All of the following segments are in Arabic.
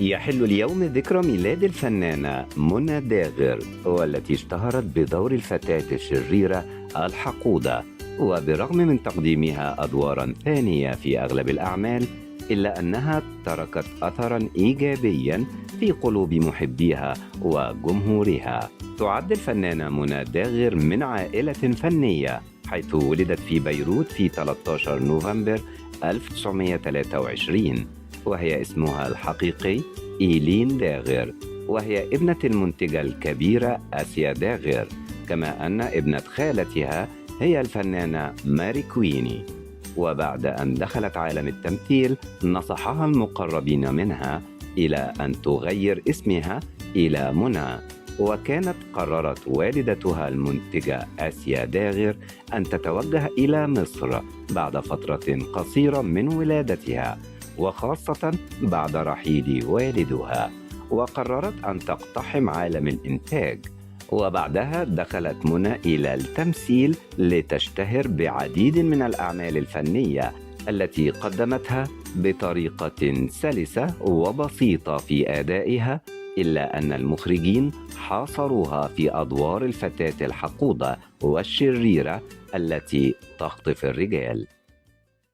يحل اليوم ذكرى ميلاد الفنانة منى داغر، والتي اشتهرت بدور الفتاة الشريرة الحقودة. وبرغم من تقديمها أدواراً ثانية في أغلب الأعمال، إلا أنها تركت أثراً إيجابياً في قلوب محبيها وجمهورها. تعد الفنانة منى داغر من عائلة فنية، حيث ولدت في بيروت في 13 نوفمبر 1923، وهي اسمها الحقيقي إيلين داغر، وهي ابنة المنتجة الكبيرة آسيا داغر، كما أن ابنة خالتها هي الفنانة ماري كويني. وبعد أن دخلت عالم التمثيل، نصحها المقربين منها إلى أن تغير اسمها إلى منى، وكانت قررت والدتها المنتجة آسيا داغر أن تتوجه إلى مصر بعد فترة قصيرة من ولادتها، وخاصة بعد رحيل والدها، وقررت أن تقتحم عالم الإنتاج. وبعدها دخلت منى إلى التمثيل لتشتهر بعديد من الأعمال الفنية التي قدمتها بطريقة سلسة وبسيطة في أدائها، إلا أن المخرجين حاصروها في أدوار الفتاة الحقودة والشريرة التي تخطف الرجال.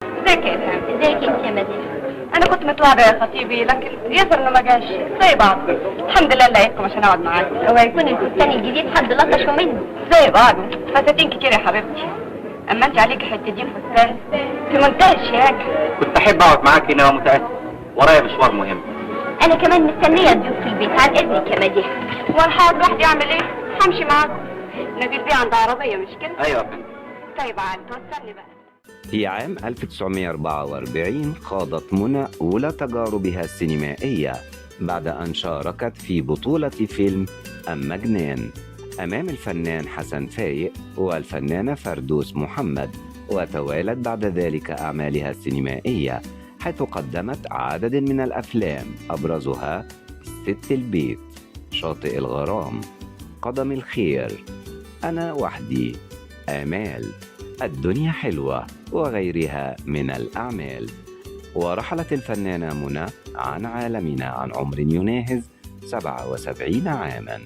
ازيك يا إلهام؟ ازيك انت يا مدينة؟ انا كنت متوعدة يا خطيبي، لكن يظهر انه ما جاش. زي بعض. الحمد لله لقيتكم عشان اقعد معاك. هو يكون الفستان الجديد حد لطشه منه؟ زي بعض. فساتين كتير يا حبيبتي، اما انت عليكي حتتين فستان في منتهى الشياكة. كنت احب اقعد معاك هنا ومتأسف، ورايا مشوار مهم. انا كمان مستنية الضيوف في البيت، عن اذنك يا مديحة. وانا هقعد لوحدي اعمل ايه؟ همشي معاكم. نبيل بيه عنده عربية مش كده؟ ايوه يا فندم. طيب عاد توصلني بقى. في عام 1944 خاضت منى أولى تجاربها السينمائية بعد أن شاركت في بطولة فيلم أما جنان أمام الفنان حسن فايق والفنانة فردوس محمد، وتوالت بعد ذلك أعمالها السينمائية، حيث قدمت عدد من الأفلام أبرزها ست البيت، شاطئ الغرام، قدم الخير، أنا وحدي، آمال، الدنيا حلوة، وغيرها من الأعمال. ورحلت الفنانة منى عن عالمنا عن عمر يناهز 77 عاماً.